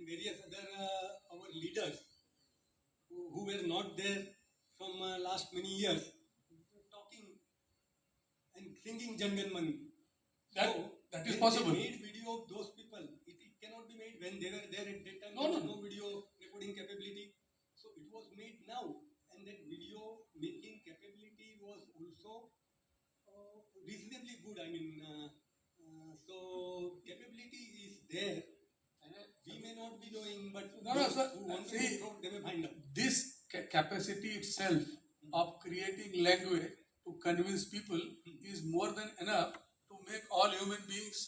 various other our leaders who were not there from last many years, talking and singing Jangan Man. That is possible. They made video of those people. It cannot be made when they were there at that time. No, there was no. no video recording capability. So it was made now, and that video making capability was also reasonably good. I mean, so capability is there. We may not be knowing, but No, sir. who want to See, talk, they may find out. this capacity itself of creating language to convince people is more than enough to make all human beings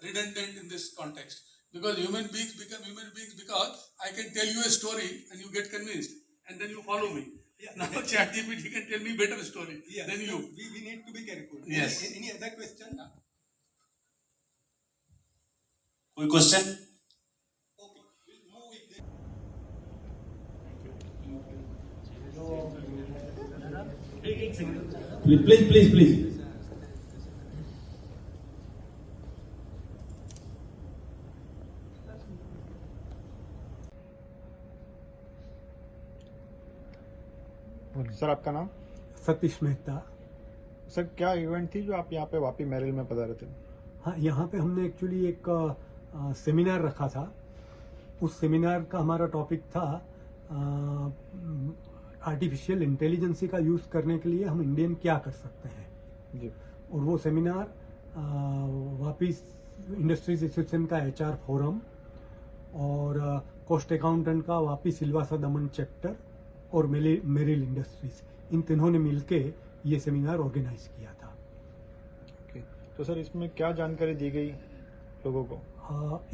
redundant in this context. Because human beings become human beings because I can tell you a story and you get convinced and then you follow me. Yeah. Now ChatGPT can tell me better story than you. We need to be careful. Yes. Any other question? कोई question? Okay, we'll move it then. Please. Sir आपका नाम? Satish Mehta. Sir क्या event थी जो आप यहाँ पे Vapi Merrill में पधारे थे? हाँ, यहाँ पे हमने एक्चुअली एक सेमिनार रखा था। उस सेमिनार का हमारा टॉपिक था आर्टिफिशियल इंटेलिजेंस का यूज़ करने के लिए हम इंडियन क्या कर सकते हैं जी। और वो सेमिनार वापी इंडस्ट्रीज एसोसिएशन का एचआर फोरम और कॉस्ट अकाउंटेंट का वापी सिलवासा दमन चैप्टर और मेरिल इंडस्ट्रीज, इन तीनों ने मिलके ये सेमिनार ऑर्गेनाइज किया था। ओके, तो सर इसमें क्या जानकारी दी गई लोगों को?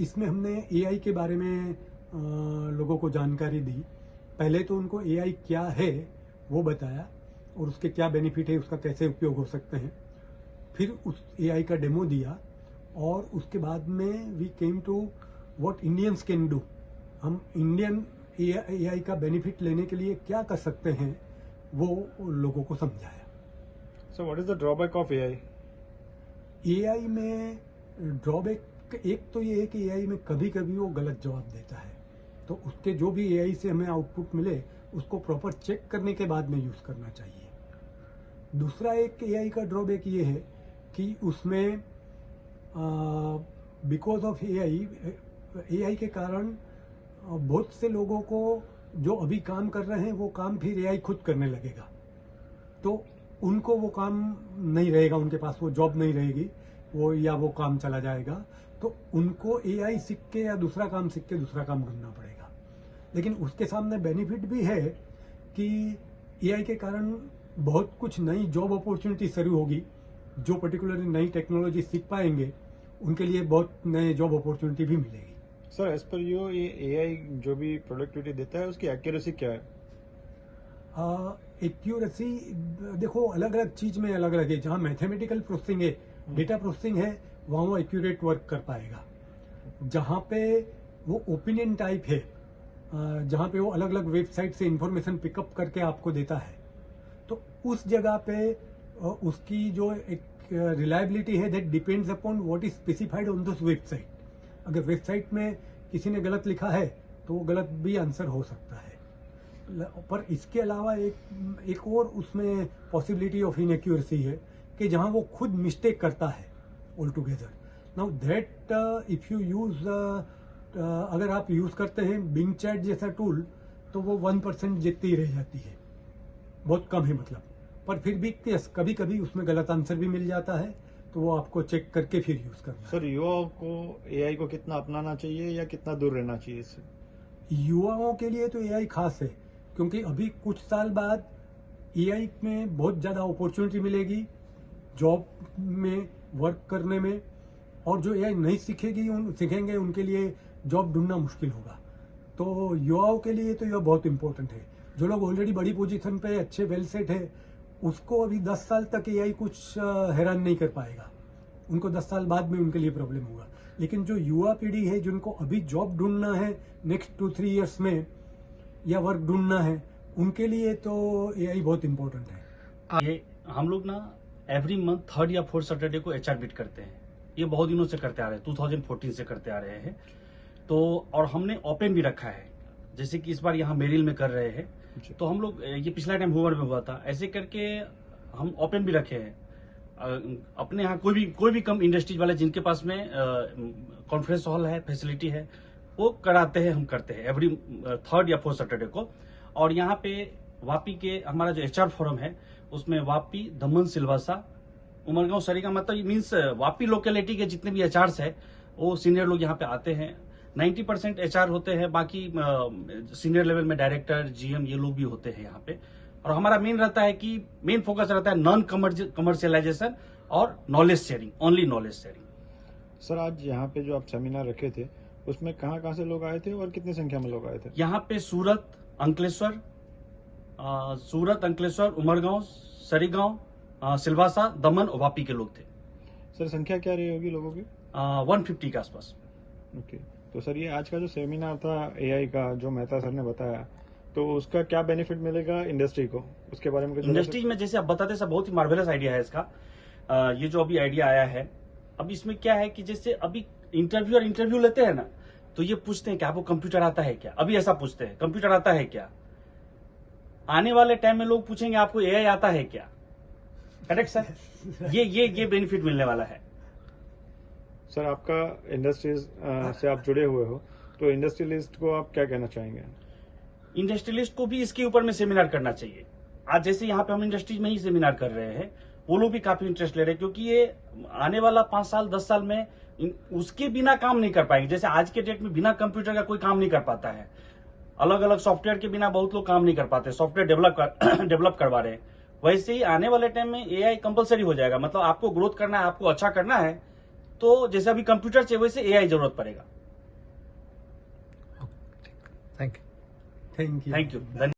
इसमें हमने एआई के बारे में लोगों को जानकारी दी। पहले तो उनको एआई क्या है वो बताया और उसके क्या बेनिफिट है, उसका कैसे उपयोग हो सकते हैं। फिर उस एआई का डेमो दिया और उसके बाद में we came to what Indians can do. हम इंडियन एआई का बेनिफिट लेने के लिए क्या कर सकते हैं वो लोगों को समझाया। Sir what is the drawback of AI? AI में ड्रॉबैक एक तो ये है कि एआई में कभी कभी वो गलत जवाब देता है, तो उसके जो भी एआई से हमें आउटपुट मिले उसको प्रॉपर चेक करने के बाद में यूज़ करना चाहिए। दूसरा एक एआई का ड्रॉबैक ये है कि उसमें बिकॉज ऑफ एआई के कारण बहुत से लोगों को जो अभी काम कर रहे हैं वो काम फिर एआई खुद करने लगेगा, तो उनको वो काम नहीं रहेगा, उनके पास वो जॉब नहीं रहेगी, वो काम चला जाएगा, तो उनको एआई सीख के या दूसरा काम सीख के दूसरा काम ढूंढना पड़ेगा। लेकिन उसके सामने बेनिफिट भी है कि एआई के कारण बहुत कुछ नई जॉब अपॉर्चुनिटी शुरू होगी। जो पर्टिकुलरली नई टेक्नोलॉजी सीख पाएंगे उनके लिए बहुत नए जॉब अपॉर्चुनिटी भी मिलेगी। सर एज पर यू ये एआई जो भी प्रोडक्टिविटी देता है उसकी एक्यूरेसी क्या है? एक्यूरेसी देखो अलग अलग चीज में अलग अलग है। जहाँ मैथमेटिकल प्रोसेसिंग है, डेटा प्रोसेसिंग है, वहाँ वो एक्यूरेट वर्क कर पाएगा। जहाँ पे वो ओपिनियन टाइप है, जहाँ पे वो अलग अलग वेबसाइट से इंफॉर्मेशन पिकअप करके आपको देता है, तो उस जगह पे उसकी जो एक रिलायबिलिटी है that depends upon what is specified on this website. अगर वेबसाइट में किसी ने गलत लिखा है तो वो गलत भी आंसर हो सकता है। पर इसके अलावा एक और उसमें पॉसिबिलिटी ऑफ इनएक्यूरेसी है कि जहां वो खुद मिस्टेक करता है all together. Now that if you use अगर आप यूज करते हैं बिंग चैट जैसा टूल तो वो 1% जितनी रह जाती है, बहुत कम है मतलब। पर फिर भी कभी कभी उसमें गलत आंसर भी मिल जाता है, तो वो आपको चेक करके फिर यूज करना। सर युवाओं को एआई को कितना अपनाना चाहिए या कितना दूर रहना चाहिए इससे? युवाओं के लिए तो एआई खास है, क्योंकि अभी कुछ साल बाद एआई में बहुत ज़्यादा अपॉर्चुनिटी मिलेगी जॉब में, वर्क करने में, और जो एआई नहीं सीखेंगे उनके लिए जॉब ढूंढना मुश्किल होगा। तो युवाओं के लिए तो यह बहुत इंपॉर्टेंट है। जो लोग ऑलरेडी बड़ी पोजीशन पे अच्छे वेल सेट है, उसको अभी 10 साल तक एआई कुछ हैरान नहीं कर पाएगा, उनको 10 साल बाद में उनके लिए प्रॉब्लम होगा। लेकिन जो युवा पीढ़ी है जिनको अभी जॉब ढूंढना है नेक्स्ट 2-3 ईयर्स में या वर्क ढूंढना है, उनके लिए तो एआई बहुत इंपॉर्टेंट है। ये हम लोग ना एवरी मंथ 3rd या 4th सैटरडे को एचआर बीट करते हैं। ये बहुत दिनों से करते आ रहे हैं, 2014 से करते आ रहे हैं। तो और हमने ओपन भी रखा है, जैसे कि इस बार यहाँ मेरिल में कर रहे हैं, तो हम लोग ये पिछला टाइम हूवर में हुआ था, ऐसे करके हम ओपन भी रखे हैं। अपने यहाँ कोई भी कम इंडस्ट्रीज वाले जिनके पास में कॉन्फ्रेंस हॉल है, फैसिलिटी है, वो कराते हैं, हम करते हैं एवरी 3rd या 4th सैटरडे को। और यहाँ पे वापी के हमारा जो HR फोरम है, उसमें वापी, दमन, सिलवासा, उमरगांव, सरीगा, मतलब मीन्स वापी लोकेलिटी के जितने भी HRs है वो सीनियर लोग यहाँ पे आते हैं। 90% HR होते हैं, बाकी सीनियर लेवल में डायरेक्टर, GM ये लोग भी होते हैं यहाँ पे। और हमारा मेन रहता है कि मेन फोकस रहता है नॉन कमर्शियलाइजेशन और knowledge sharing, only knowledge sharing. Sir आज यहाँ पे जो आप सेमिनार रखे थे उसमें कहाँ से लोग आए थे और कितनी संख्या में लोग आए थे? यहाँ पे सूरत, अंकलेश्वर, उमरगांव, सरीगांव, सिलवासा, दमन और वापी के लोग थे। सर संख्या क्या रही होगी लोगों की? 150 के आसपास। ओके, तो सर ये आज का जो सेमिनार था AI का, जो मेहता सर ने बताया, तो उसका क्या बेनिफिट मिलेगा इंडस्ट्री को, उसके बारे में कुछ बता इंडस्ट्री में जैसे आप बताते सब बहुत ही मार्वेलस आइडिया है इसका। ये जो अभी आइडिया आया है, अब इसमें क्या है कि जैसे अभी इंटरव्यू लेते हैं ना, तो ये पूछते हैं कि आपको कंप्यूटर आता है क्या, अभी ऐसा पूछते हैं कंप्यूटर आता है क्या। आने वाले टाइम में लोग पूछेंगे आपको AI आता है क्या। Correct sir? ये बेनिफिट मिलने वाला है। सर आपका इंडस्ट्रीज से आप जुड़े हुए हो, तो इंडस्ट्रियलिस्ट को आप क्या कहना चाहेंगे? इंडस्ट्रियलिस्ट को भी इसके ऊपर में सेमिनार करना चाहिए। आज जैसे यहाँ पे हम इंडस्ट्रीज में ही सेमिनार कर रहे हैं, वो लोग भी काफी इंटरेस्ट ले रहे हैं, क्योंकि ये आने वाला 5 साल 10 साल में उसके बिना काम नहीं कर पाएंगे। जैसे आज के डेट में बिना कंप्यूटर का कोई काम नहीं कर पाता है, अलग अलग सॉफ्टवेयर के बिना बहुत लोग काम नहीं कर पाते, सॉफ्टवेयर डेवलप करवा रहे हैं। वैसे ही आने वाले टाइम में AI कंपलसरी हो जाएगा। मतलब आपको ग्रोथ करना है, आपको अच्छा करना है, तो जैसे अभी कंप्यूटर चाहिए वैसे AI जरूरत पड़ेगा। Thank you. Thank you.